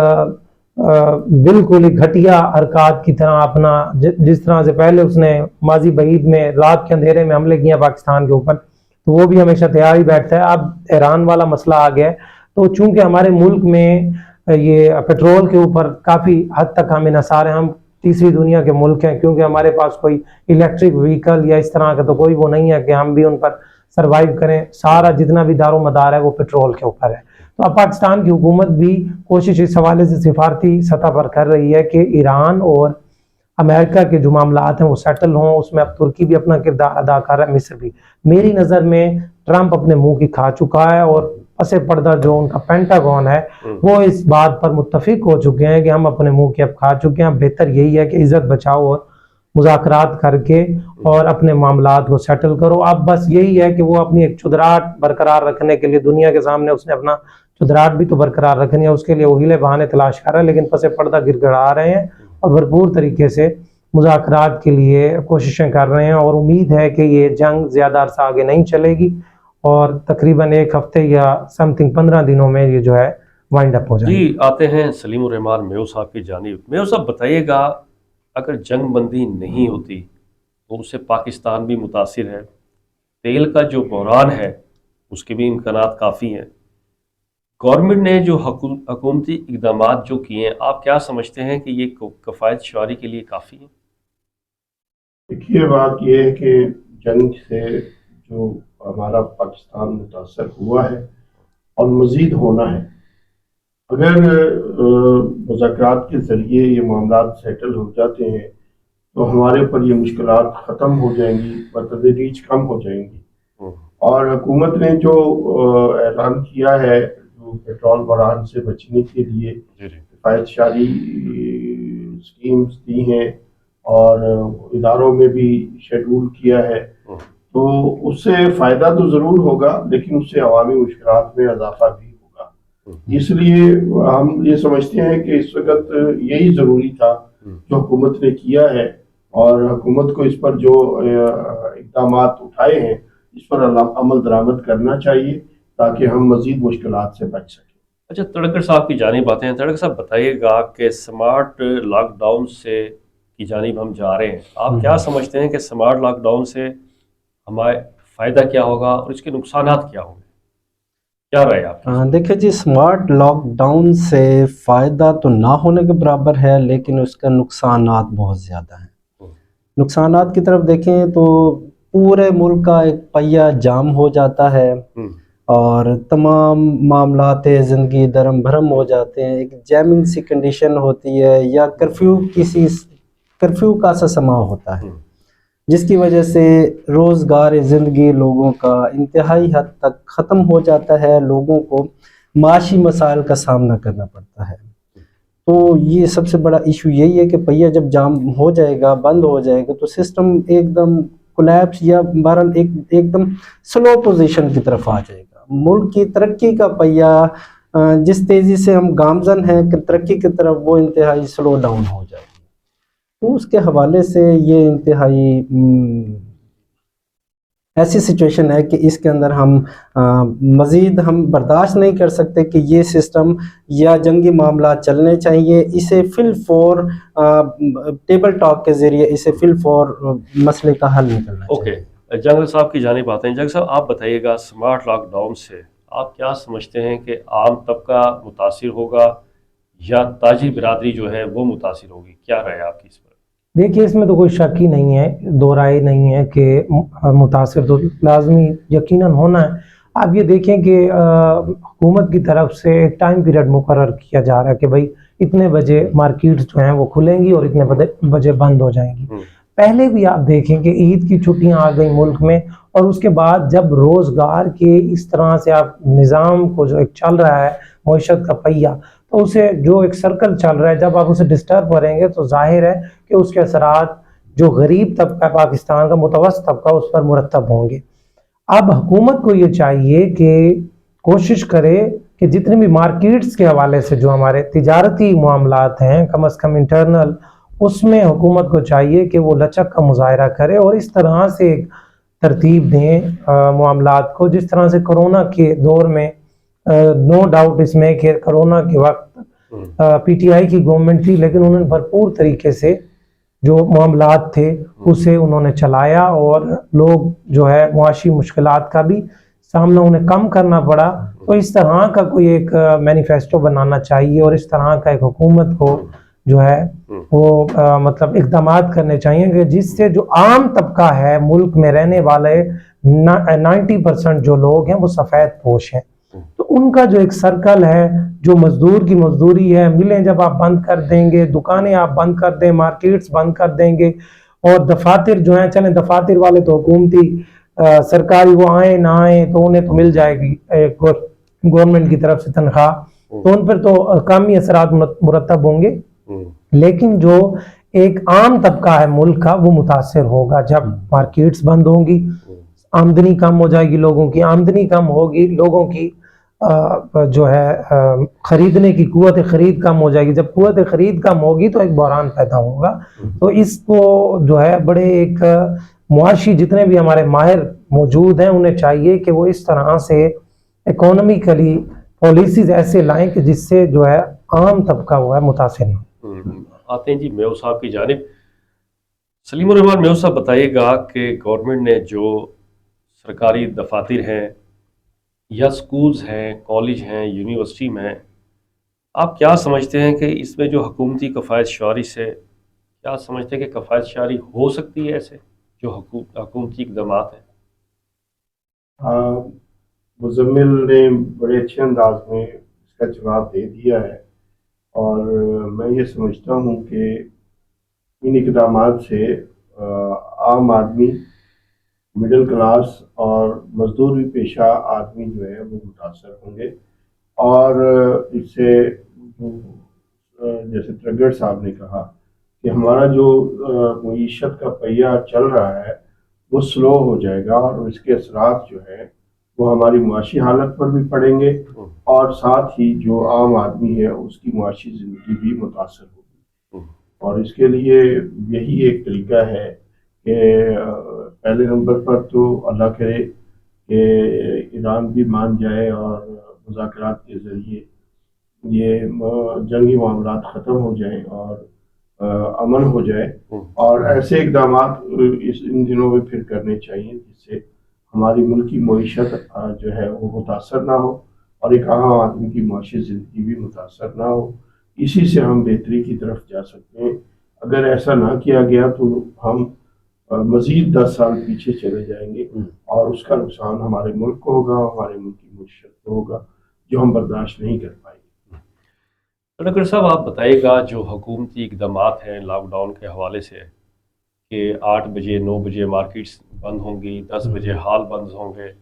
بالکل ہی گھٹیا حرکات کی طرح اپنا جس طرح سے پہلے اس نے ماضی بعید میں رات کے اندھیرے میں حملے کیا پاکستان کے اوپر، تو وہ بھی ہمیشہ تیار ہی بیٹھتا ہے۔ اب ایران والا مسئلہ آ گیا ہے، تو چونکہ ہمارے ملک میں یہ پیٹرول کے اوپر کافی حد تک ہم انحصار ہیں، ہم تیسری دنیا کے ملک ہیں، کیونکہ ہمارے پاس کوئی الیکٹرک وہیکل یا اس طرح کا تو کوئی وہ نہیں ہے کہ ہم بھی ان پر سروائیو کریں، سارا جتنا بھی دار و مدار ہے وہ پیٹرول کے اوپر ہے۔ تو اب پاکستان کی حکومت بھی کوشش اس حوالے سے سفارتی سطح پر کر رہی ہے کہ ایران اور امریکہ کے جو معاملات ہیں وہ سیٹل ہوں، اس میں اب ترکی بھی اپنا کردار ادا کر رہا ہے، مصر بھی۔ میری نظر میں ٹرمپ اپنے منہ کی کھا چکا ہے، اور پس پردہ جو ان کا پینٹاگون ہے وہ اس بات پر متفق ہو چکے ہیں کہ ہم اپنے منہ کی اب کھا چکے ہیں، بہتر یہی ہے کہ عزت بچاؤ اور مذاکرات کر کے اور اپنے معاملات کو سیٹل کرو۔ اب بس یہی ہے کہ وہ اپنی ایک چدراہٹ برقرار رکھنے کے لیے دنیا کے سامنے اس نے اپنا چدراہٹ بھی تو برقرار رکھنی ہے، اس کے لیے وہ ہیلے بہانے تلاش کر رہے ہیں، لیکن پس پردہ گر گڑا رہے ہیں اور بھرپور طریقے سے مذاکرات کے لیے کوششیں کر رہے ہیں، اور امید ہے کہ یہ جنگ زیادہ عرصہ آگے نہیں چلے گی، اور تقریباً ایک ہفتے یا سم تھنگ 15 دنوں میں یہ جو ہے وائنڈ اپ ہو جائے گی۔ جی، آتے ہیں سلیم الرحمان میو صاحب کی جانب۔ میو صاحب بتائیے گا، اگر جنگ بندی نہیں ہوتی تو اس سے پاکستان بھی متاثر ہے، تیل کا جو بحران ہے اس کے بھی امکانات کافی ہیں، گورنمنٹ نے جو حکومتی اقدامات جو کیے ہیں، آپ کیا سمجھتے ہیں کہ یہ کفایت شعاری کے لیے کافی ہیں؟ دیکھیے، بات یہ ہے کہ جنگ سے جو हमारा पाकिस्तान मुतासर हुआ है और मज़ीद होना है। अगर मुज़ाकरात के ज़रिए ये मामला सेटल हो जाते हैं तो हमारे ऊपर ये मुश्किलात ख़त्म हो जाएंगी, बतदरीज कम हो जाएंगी। और हुकूमत ने जो ऐलान किया है, जो पेट्रोल बहरान से बचने के लिए किफ़ायतशारी स्कीम्स दी हैं और इदारों में भी शेड्यूल किया है, तो उससे फ़ायदा तो ज़रूर होगा, लेकिन उससे अवामी मुश्किलात में इजाफा भी होगा। इसलिए हम ये समझते हैं कि इस वक्त यही ज़रूरी था जो हुकूमत ने किया है, और हुकूमत को इस पर जो इक़दाम उठाए हैं इस पर अमल दरामद करना चाहिए ताकि हम मज़ीद मुश्किलात से बच सकें। अच्छा, तड़कर साहब की जानिब आते हैं। तड़कर साहब बताइएगा कि स्मार्ट लॉकडाउन से की जानिब हम जा रहे हैं, आप क्या समझते हैं कि स्मार्ट लॉकडाउन से हमारे फ़ायदा क्या होगा और इसके नुकसानात क्या होंगे, क्या राय आपकी? देखिए जी, स्मार्ट लॉकडाउन से फ़ायदा तो ना होने के बराबर है, लेकिन उसका नुकसानात बहुत ज़्यादा हैं। नुकसानात की तरफ देखें तो पूरे मुल्क का एक पहिया जाम हो जाता है और तमाम मामलात ज़िंदगी दरम भरम हो जाते हैं। एक जैमिंग सी कंडीशन होती है या कर्फ्यू का सा समा होता है, जिसकी वजह से रोज़गार ज़िंदगी लोगों का इंतहाई हद तक ख़त्म हो जाता है। लोगों को माशी मसाइल का सामना करना पड़ता है। तो ये सबसे बड़ा इशू यही है कि पहिया जब जाम हो जाएगा, बंद हो जाएगा, तो सिस्टम एकदम कोलैप्स या बहरहाल एकदम स्लो पोजीशन की तरफ आ जाएगा। मुल्क की तरक्की का पहिया जिस तेज़ी से हम गामजन हैं कि तरक्की की तरफ, वो इंतहाई स्लो डाउन हो जाएगी। तो उसके हवाले से ये इंतहाई ऐसी सिचुएशन है कि इसके अंदर हम मज़ीद हम बर्दाश्त नहीं कर सकते कि ये सिस्टम या जंगी मामला चलने चाहिए। इसे फिल फॉर टेबल टॉक के ज़रिए इसे फिल फॉर मसले का हल निकलना चाहिए। ओके, जंगल साहब की जानिब आते हैं। जंगल साहब, आप बताइएगा, स्मार्ट लॉकडाउन से आप क्या समझते हैं कि आम तबका मुतासिर होगा या ताजिर बिरादरी जो है वो मुतासिर होगी, क्या राय आपकी इस पर? देखिए, इसमें तो कोई शक ही नहीं है, दो राय नहीं है कि मुतासिर तो लाजमी यकीनन होना है। आप ये देखें कि हुकूमत की तरफ से एक टाइम पीरियड मुकर्रर किया जा रहा है कि भाई इतने बजे मार्केट्स जो हैं वो खुलेंगी और इतने बजे बंद हो जाएंगी। पहले भी आप देखें कि ईद की छुट्टियां आ गई मुल्क में, और उसके बाद जब रोज़गार के इस तरह से आप निज़ाम को जो एक चल रहा है मईशत का पहिया, तो उसे जो एक सर्कल चल रहा है, जब आप उसे डिस्टर्ब करेंगे तो जाहिर है कि उसके असरात जो गरीब तबका पाकिस्तान का मुतवस्सित तबका उस पर मुरतब होंगे। अब हुकूमत को ये चाहिए कि कोशिश करे कि जितने भी मार्केट्स के हवाले से जो हमारे तिजारती मामलात हैं, कम अज़ कम इंटरनल, उसमें हुकूमत को चाहिए कि वो लचक का मुजाहरा करे और इस तरह से एक तरतीब दें मामलात को, जिस तरह से कोरोना के दौर में नो डाउट इसमें कि कोरोना के वक्त पीटीआई की गवर्नमेंट थी, लेकिन उन्होंने भरपूर तरीके से जो मामलात थे उसे उन्होंने चलाया और लोग जो है मुआशी मुश्किलात का भी सामना उन्हें कम करना पड़ा। तो इस तरह का कोई एक मैनिफेस्टो बनाना चाहिए और इस तरह का एक हुकूमत को जो है वो मतलब इक़दामात करने चाहिए कि जिससे जो आम तबका है मुल्क में रहने वाले 90% जो लोग हैं वो सफ़ेद पोश हैं, तो उनका जो एक सर्कल है, जो मजदूर की मजदूरी है, मिलें जब आप बंद कर देंगे, दुकानें आप बंद कर दें, मार्केट्स बंद कर देंगे, और दफातर जो हैं, चलें दफातर वाले तो हुकूमती सरकारी वो आए ना आए तो उन्हें तो मिल जाएगी गवर्नमेंट की तरफ से तनख्वाह, तो उन पर तो कामी असरात मुरतब होंगे, लेकिन जो एक आम तबका है मुल्क का वो मुतासर होगा। जब मार्केट्स बंद होंगी, आमदनी कम हो जाएगी, लोगों की आमदनी कम होगी, लोगों की जो है खरीदने की कुव्वत खरीद कम हो जाएगी। जब कुव्वत खरीद कम होगी तो एक बहरान पैदा होगा। तो इसको जो है बड़े एक मुआशी जितने भी हमारे माहिर मौजूद हैं उन्हें चाहिए कि वो इस तरह से इकोनॉमिकली पॉलिसीज ऐसे लाएं कि जिससे जो है आम तबका हुआ है मुतासिर न। आते हैं जी मेव साहब की जानिब। सलीमुर रहमान मेव साहब, बताइएगा कि गवर्नमेंट ने जो सरकारी दफातर हैं या स्कूल्स हैं, कॉलेज हैं, यूनिवर्सिटी में, आप क्या समझते हैं कि इसमें जो हुकूमती कफ़ायतशारी से, क्या समझते हैं कि कफ़ायतशारी हो सकती है ऐसे जो हुकूमती इक़दामात हैं? मुजम्मिल ने बड़े अच्छे अंदाज में इसका जवाब दे दिया है, और मैं ये समझता हूँ कि इन इकदामात से आम आदमी, मिडिल क्लास और मजदूरी पेशा आदमी जो है वो मुतासर होंगे। और इससे जैसे ट्रगड़ साहब ने कहा कि हमारा जो मईशत का पहिया चल रहा है वो स्लो हो जाएगा, और इसके असरात जो है वो हमारी मुआशी हालत पर भी पड़ेंगे, और साथ ही जो आम आदमी है उसकी मुआशी ज़िंदगी भी मुतासर होगी। और इसके लिए यही एक तरीका है कि पहले नंबर पर तो अल्लाह करे कि ईरान भी मान जाए और मुज़ाकरात के ज़रिए ये जंगी मामलात ख़त्म हो जाएं और अमन हो जाए। और ऐसे इकदामात इन दिनों में फिर करने चाहिए जिससे हमारी मुल्की मईशत जो है वो मुतासर ना हो, और एक आम आदमी की माशी ज़िंदगी भी मुतासर ना हो। इसी से हम बेहतरी की तरफ जा सकते हैं। अगर ऐसा ना किया गया तो हम मज़ीद 10 साल पीछे चले जाएंगे, और उसका नुकसान हमारे मुल्क को होगा, हमारे मुल्क की मईशत को होगा, जो हम बर्दाश्त नहीं कर पाएंगे। तो डॉक्टर साहब, आप बताइएगा जो हुकूमती इक़दामात हैं लॉकडाउन के हवाले से कि 8 बजे 9 बजे मार्केट्स बंद होंगी, 10 बजे हाल बंद होंगे,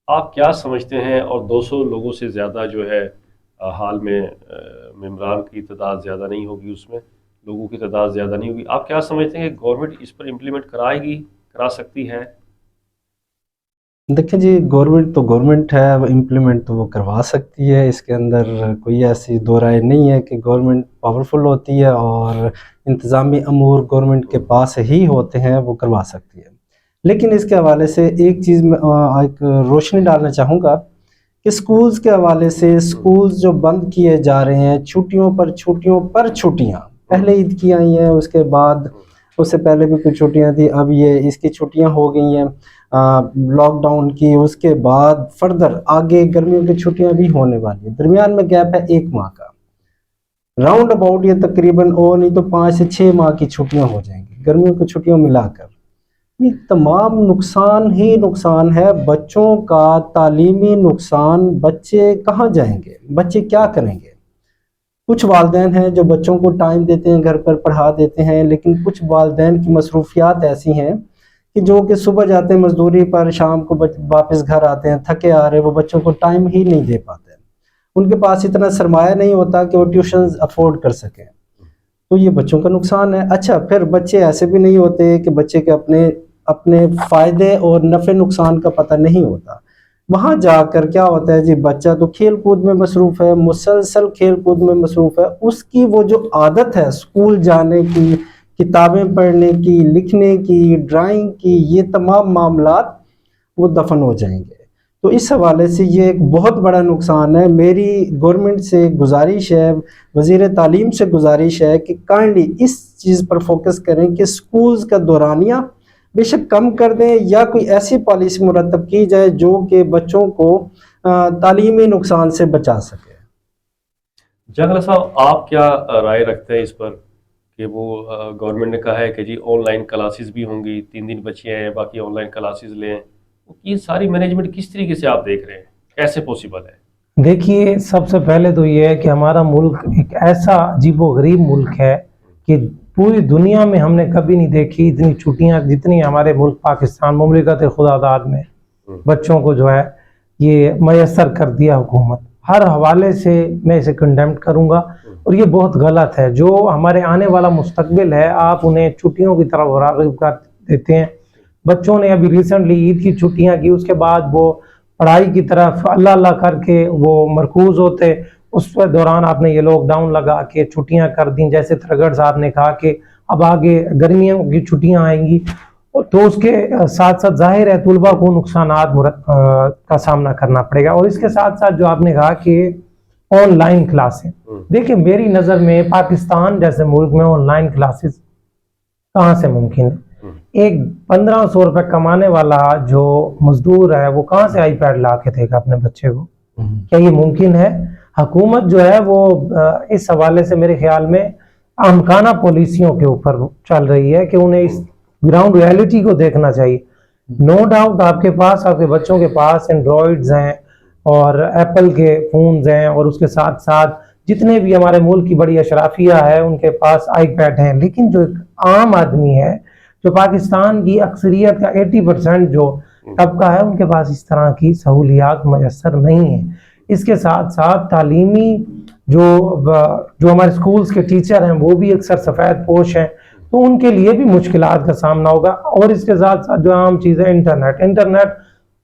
आप क्या समझते हैं? और 200 लोगों से ज़्यादा जो है हाल में मेंबरान की तादाद ज़्यादा नहीं होगी, उसमें लोगों की तादाद ज़्यादा नहीं होगी, आप क्या समझते हैं कि गवर्नमेंट इस पर इम्प्लीमेंट करा सकती है? देखिए जी, गवर्नमेंट है, वो इम्प्लीमेंट तो वो करवा सकती है, इसके अंदर कोई ऐसी दो राय नहीं है कि गवर्नमेंट पावरफुल होती है और इंतज़ामी अमूर गवर्नमेंट के पास ही होते हैं, वो करवा सकती है। लेकिन इसके हवाले से एक चीज़ में एक रोशनी डालना चाहूँगा कि स्कूल्स के हवाले से, स्कूल्स जो बंद किए जा रहे हैं, छुट्टियों पर छुट्टियाँ, पहले ईद की आई हैं, उसके बाद उससे पहले भी कुछ छुट्टियाँ थी, अब ये इसकी छुट्टियाँ हो गई हैं लॉकडाउन की, उसके बाद फर्दर आगे गर्मियों की छुट्टियां भी होने वाली हैं, दरमियान में गैप है 1 माह का, राउंड अबाउट ये तकरीबन और नहीं तो 5 से 6 माह की छुट्टियां हो जाएंगी गर्मियों की छुट्टियां मिलाकर। ये तमाम नुकसान ही नुकसान है, बच्चों का तालीमी नुकसान। बच्चे कहाँ जाएंगे, बच्चे क्या करेंगे? कुछ वालिदैन हैं जो बच्चों को टाइम देते हैं, घर पर पढ़ा देते हैं, लेकिन कुछ वालिदैन की मसरूफियात ऐसी हैं कि जो कि सुबह जाते हैं मजदूरी पर, शाम को वापस घर आते हैं थके आ रहे, वो बच्चों को टाइम ही नहीं दे पाते, उनके पास इतना सरमाया नहीं होता कि वो ट्यूशन अफोर्ड कर सकें, तो ये बच्चों का नुकसान है। अच्छा, फिर बच्चे ऐसे भी नहीं होते कि बच्चे के अपने फ़ायदे और नफ़े नुकसान का पता नहीं होता। वहाँ जाकर क्या होता है जी, बच्चा तो खेल कूद में मसरूफ़ है, मुसलसल खेल कूद में मसरूफ़ है, उसकी वो जो आदत है स्कूल जाने की, किताबें पढ़ने की, लिखने की, ड्राइंग की, ये तमाम मामलात वो दफन हो जाएंगे। तो इस हवाले से ये एक बहुत बड़ा नुकसान है। मेरी गवर्नमेंट से गुजारिश है, वज़ीर तालीम से गुजारिश है कि काइंडली इस चीज़ पर फोकस करें कि स्कूल्स का दौरानिया बेशक कम कर दें, या कोई ऐसी पॉलिसी मुरतब की जाए जो कि बच्चों को तालीमी नुकसान से बचा सके। जंगला साहब, आप क्या राय रखते हैं इस पर कि वो गवर्नमेंट ने कहा है कि जी ऑनलाइन क्लासेस भी होंगी, 3 दिन बचे हैं, बाकी ऑनलाइन क्लासेस लें, ये सारी मैनेजमेंट किस तरीके से आप देख रहे हैं, कैसे पॉसिबल है? देखिए, सबसे पहले तो ये है कि हमारा मुल्क एक ऐसा अजीबोगरीब मुल्क है कि पूरी दुनिया में हमने कभी नहीं देखी इतनी छुट्टियां जितनी हमारे मुल्क पाकिस्तान मुमलिकत खुदादाद में बच्चों को जो है ये मैसर कर दिया हुकूमत। हर हवाले से मैं इसे कंडेम करूंगा, और ये बहुत गलत है। जो हमारे आने वाला मुस्तकबिल है, आप उन्हें छुट्टियों की तरफ राग़िब कर देते हैं। बच्चों ने अभी रिसेंटली ईद की छुट्टियां की, उसके बाद वो पढ़ाई की तरफ अल्लाह अल्लाह करके वो मरकूज होते, उस दौरान आपने ये लॉकडाउन लगा के छुट्टियां कर दी। जैसे थरगड़ साहब ने कहा कि अब आगे गर्मियों की छुट्टियां आएंगी, तो उसके साथ साथ जाहिर है तुलबा को नुकसानात का सामना करना पड़ेगा। और इसके साथ साथ जो आपने कहा कि ऑनलाइन क्लासें, देखिए मेरी नज़र में पाकिस्तान जैसे मुल्क में ऑनलाइन क्लासेस कहाँ से मुमकिन है? एक 1500 रुपये कमाने वाला जो मजदूर है वो कहाँ से आईपैड ला के देगा अपने बच्चे को? क्या ये मुमकिन है? हुकूमत जो है वो इस हवाले से मेरे ख्याल में अहमकाना पॉलिसियों के ऊपर चल रही है कि उन्हें इस ग्राउंड रियलिटी को देखना चाहिए। नो डाउट आपके पास, आपके बच्चों के पास एंड्रॉइड्स हैं और एप्पल के फ़ोन्स हैं, और उसके साथ साथ जितने भी हमारे मुल्क की बड़ी अशराफिया है उनके पास आईपैड हैं, लेकिन जो एक आम आदमी है, जो पाकिस्तान की अक्सरियत का 80% जो तबका है, उनके पास इस तरह की सहूलियात मैसर नहीं है। इसके साथ साथ तालीमी जो हमारे स्कूल्स के टीचर हैं वो भी अक्सर सफ़ेद पोश हैं, तो उनके लिए भी मुश्किलात का सामना होगा। और इसके साथ साथ जो आम चीज़ है इंटरनेट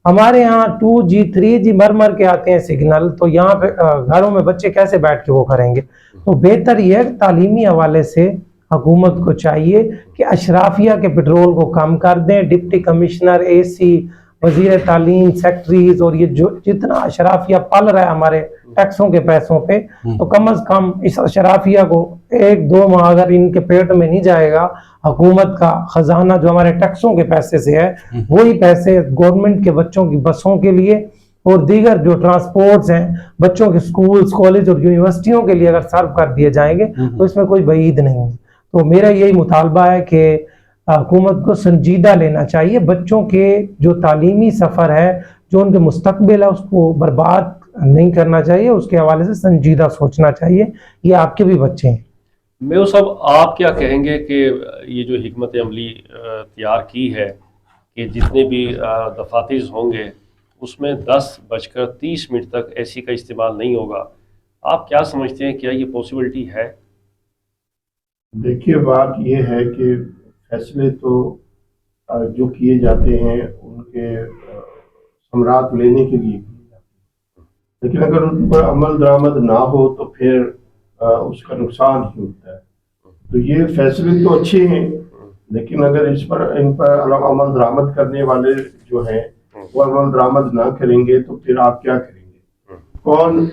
हमारे यहाँ 2G 3G मर के आते हैं सिग्नल, तो यहाँ पे घरों में बच्चे कैसे बैठ के वो करेंगे। तो बेहतर ये है तालीमी हवाले से हुकूमत को चाहिए कि अशराफिया के पेट्रोल को कम कर दें। डिप्टी कमिश्नर, AC, वजीर तालीम, सेक्रेटरीज और ये जो जितना अशराफिया पल रहा है हमारे टैक्सों के पैसों पे, तो कम अज कम इस अशराफिया को 1-2 माह अगर इनके पेट में नहीं जाएगा, हुकूमत का खजाना जो हमारे टैक्सों के पैसे से है वही पैसे गवर्नमेंट के बच्चों की बसों के लिए और दीगर जो ट्रांसपोर्ट्स हैं बच्चों के स्कूल्स, कॉलेज और यूनिवर्सिटियों के लिए अगर सर्व कर दिए जाएंगे तो इसमें कोई बईद नहीं है। तो मेरा यही मुतालबा है कि हुकूमत को संजीदा लेना चाहिए, बच्चों के जो तालीमी सफ़र है, जो उनके मुस्तकबिल है, उसको बर्बाद नहीं करना चाहिए, उसके हवाले से संजीदा सोचना चाहिए। ये आपके भी बच्चे हैं। मेयो साहब, आप क्या कहेंगे कि ये जो हिकमत अमली तैयार की है कि जितने भी दफातर होंगे उसमें 10:30 तक AC का इस्तेमाल नहीं होगा, आप क्या समझते हैं, क्या ये पॉसिबिलिटी है? देखिए, बात ये है कि फैसले तो जो किए जाते हैं उनके समरात लेने के लिए किए जाते हैं, लेकिन अगर उन पर अमल दरामद ना हो तो फिर उसका नुकसान ही होता है। तो ये फैसले तो अच्छे हैं, लेकिन अगर इन पर अमल दरामद करने वाले जो हैं वो अमल दरामद ना करेंगे तो फिर आप क्या करेंगे? कौन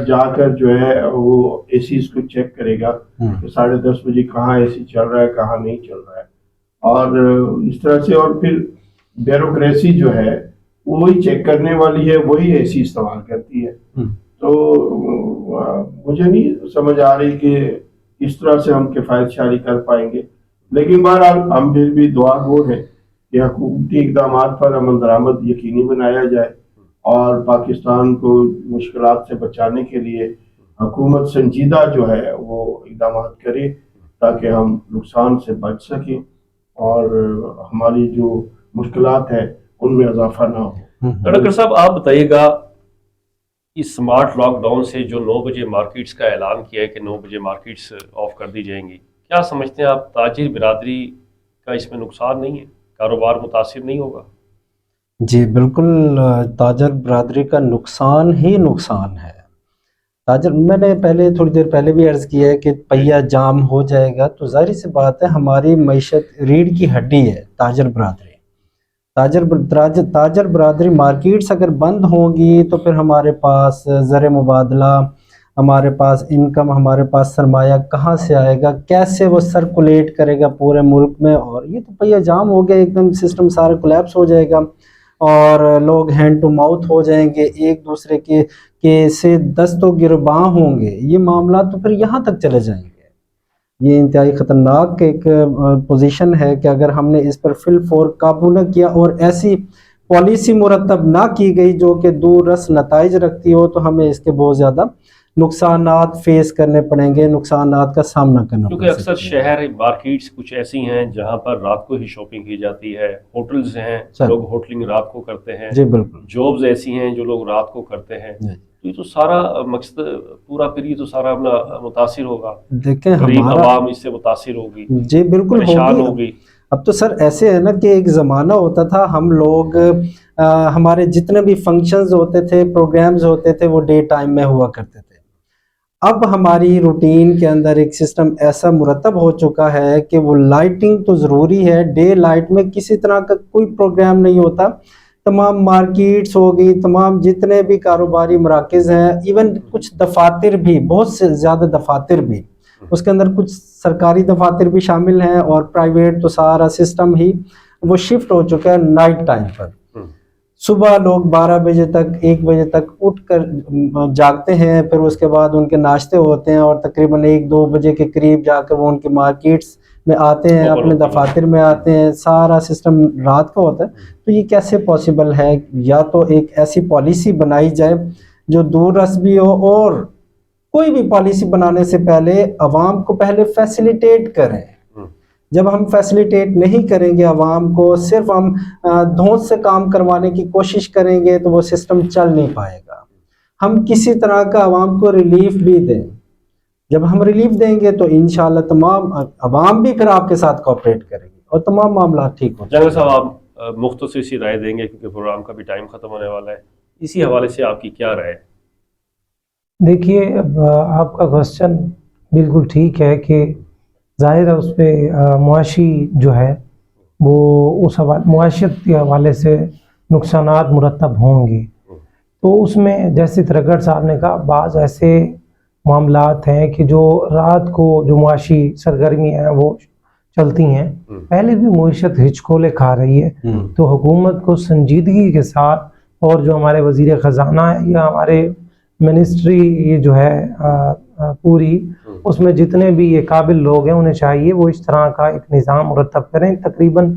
जाकर जो है वो AC को चेक करेगा कि 10:30 बजे कहाँ AC चल रहा है, कहाँ नहीं चल रहा है। और इस तरह से, और फिर ब्यूरोक्रेसी जो है वही चेक करने वाली है, वही AC इस्तेमाल करती है। तो मुझे नहीं समझ आ रही कि इस तरह से हम किफ़ायत शारी कर पाएंगे, लेकिन बहरहाल हम फिर भी दुआ गो हैं कि हुकूमती इक़दाम पर अमल दरामद यकीनी बनाया जाए और पाकिस्तान को मुश्किलात से बचाने के लिए हुकूमत संजीदा जो है वो इक़दाम करे ताकि हम नुकसान से बच सकें और हमारी जो मुश्किलात है उनमें इजाफा ना हो। डॉक्टर साहब, आप बताइएगा, इस स्मार्ट लॉकडाउन से जो 9 बजे मार्केट्स का ऐलान किया है कि 9 बजे मार्केट्स ऑफ कर दी जाएंगी, क्या समझते हैं आप, ताजिर बिरादरी का इसमें नुकसान नहीं है, कारोबार मुतासिर नहीं होगा? जी बिल्कुल, ताजर बरादरी का नुकसान ही नुकसान है। ताजर, मैंने पहले थोड़ी देर पहले भी अर्ज़ किया है कि पहिया जाम हो जाएगा तो ज़ाहिर सी बात है हमारी मईशत रीढ़ की हड्डी है ताजर बरादरी। ताजर बरादरी मार्केट्स अगर बंद होंगी तो फिर हमारे पास ज़र मुबादला, हमारे पास इनकम, हमारे पास सरमाया कहाँ से आएगा, कैसे वो सर्कुलेट करेगा पूरे मुल्क में। और ये तो पहिया जाम हो गया, एकदम सिस्टम सारा कोलैप्स हो जाएगा और लोग हैंड टू माउथ हो जाएंगे, एक दूसरे के से दस्तों गिरबां होंगे। ये मामला तो फिर यहाँ तक चले जाएंगे। ये इंतहाई ख़तरनाक एक पोजीशन है कि अगर हमने इस पर फिलफौर काबू न किया और ऐसी पॉलिसी मुरतब ना की गई जो कि दूररस नताइज रखती हो, तो हमें इसके बहुत ज़्यादा नुकसानात फेस करने पड़ेंगे, नुकसानात का सामना करना क्योंकि अक्सर शहर मार्केट्स कुछ ऐसी हैं जहां पर रात को ही शॉपिंग की जाती है, होटल्स हैं, लोग होटलिंग रात को करते हैं, जी बिल्कुल, जॉब्स ऐसी हैं जो लोग रात को करते हैं, तो ये तो सारा मकसद पूरा, फिर ये तो सारा अपना मुतासिर होगा। देखें गरीब हमारा आवाम इससे मुतासिर होगी, जी बिल्कुल परेशान होगी। होगी। अब तो सर ऐसे है ना कि एक ज़माना होता था, हम लोग हमारे जितने भी फंक्शंस होते थे, प्रोग्राम्स होते थे, वो डे टाइम में हुआ करते थे। अब हमारी रूटीन के अंदर एक सिस्टम ऐसा मुरतब हो चुका है कि वो लाइटिंग तो ज़रूरी है, डे लाइट में किसी तरह का कोई प्रोग्राम नहीं होता। तमाम मार्केट्स हो गई, तमाम जितने भी कारोबारी मराकज़ हैं, इवन कुछ दफातर भी, बहुत से ज़्यादा दफातर भी, उसके अंदर कुछ सरकारी दफातर भी शामिल हैं और प्राइवेट, तो सारा सिस्टम ही वो शिफ्ट हो चुका है नाइट टाइम पर। सुबह लोग 12 बजे तक, 1 बजे तक उठ कर जागते हैं, फिर उसके बाद उनके नाश्ते होते हैं और तकरीबन 1-2 बजे के करीब जाकर वो उनके मार्केट्स میں آتے ہیں, اپنے دفاتر میں آتے ہیں, سارا سسٹم رات کا ہوتا ہے. تو یہ کیسے پاسبل ہے؟ یا تو ایک ایسی پالیسی بنائی جائے جو دور رس بھی ہو, اور کوئی بھی پالیسی بنانے سے پہلے عوام کو پہلے فیسیلیٹیٹ کریں. جب ہم فیسیلیٹیٹ نہیں کریں گے عوام کو, صرف ہم دھونس سے کام کروانے کی کوشش کریں گے, تو وہ سسٹم چل نہیں پائے گا. ہم کسی طرح کا عوام کو ریلیف بھی دیں. جب ہم ریلیف دیں گے تو انشاءاللہ تمام عوام بھی پھر آپ کے ساتھ کوآپریٹ کرے گی اور تمام معاملات ٹھیک ہو جائیں گے. جنگل صاحب, آپ مختصر سی رائے دیں گے کیونکہ پروگرام کا بھی ٹائم ختم ہونے والا ہے, اسی حوالے سے آپ کی کیا رائے ہے؟ دیکھیے, آپ کا کوشچن بالکل ٹھیک ہے کہ ظاہر ہے اس پہ معاشی جو ہے وہ اس معاشیت کے حوالے سے نقصانات مرتب ہوں گے. تو اس میں جیسے ترگڑ صاحب نے کہا, بعض ایسے معاملات ہیں کہ جو رات کو جو معاشی سرگرمیاں ہیں وہ چلتی ہیں, پہلے بھی معیشت ہچکولے کھا رہی ہے. تو حکومت کو سنجیدگی کے ساتھ, اور جو ہمارے وزیر خزانہ ہے یا ہمارے منسٹری یہ جو ہے پوری, اس میں جتنے بھی یہ قابل لوگ ہیں انہیں چاہیے وہ اس طرح کا ایک نظام مرتب کریں. تقریباً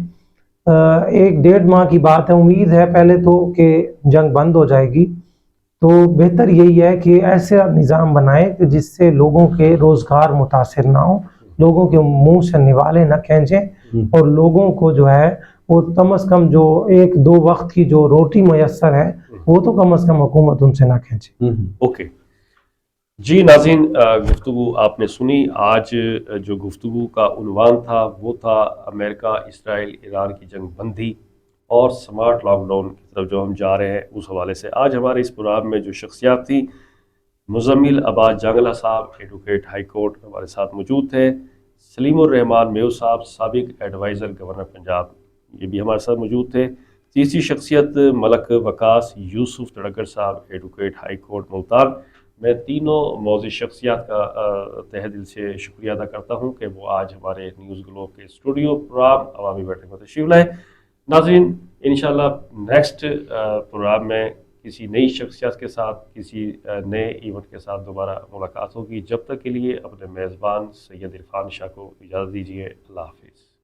1-1.5 ماہ کی بات ہے, امید ہے پہلے تو کہ جنگ بند ہو جائے گی. تو بہتر یہی ہے کہ ایسا نظام بنائیں کہ جس سے لوگوں کے روزگار متاثر نہ ہوں, لوگوں کے منہ سے نوالے نہ کھینچیں, اور لوگوں کو جو ہے وہ کم از کم جو 1-2 وقت کی جو روٹی میسر ہے وہ تو کم از کم حکومت ان سے نہ کھینچے. اوکے جی ناظرین, گفتگو آپ نے سنی. آج جو گفتگو کا عنوان تھا وہ تھا امریکہ اسرائیل ایران کی جنگ بندی اور سمارٹ لاک ڈاؤن کی طرف جو ہم جا رہے ہیں اس حوالے سے. آج ہمارے اس پروگرام میں جو شخصیات تھیں, مزمل عباس جانگلہ صاحب ایڈوکیٹ ہائی کورٹ ہمارے ساتھ موجود تھے, سلیم الرحمان میو صاحب سابق ایڈوائزر گورنر پنجاب یہ بھی ہمارے ساتھ موجود تھے. تیسری شخصیت ملک وقاص یوسف تڑگر صاحب ایڈوکیٹ ہائی کورٹ ملتان. میں تینوں موضوع شخصیات کا تہ دل سے شکریہ ادا کرتا ہوں کہ وہ آج ہمارے نیوز گلوب کے اسٹوڈیو پروگرام عوامی بیٹھک میں تشریف لائے. ناظرین, انشاءاللہ نیکسٹ پروگرام میں کسی نئی شخصیت کے ساتھ, کسی نئے ایونٹ کے ساتھ دوبارہ ملاقات ہوگی. جب تک کے لیے اپنے میزبان سید عرفان شاہ کو اجازت دیجیے. اللہ حافظ.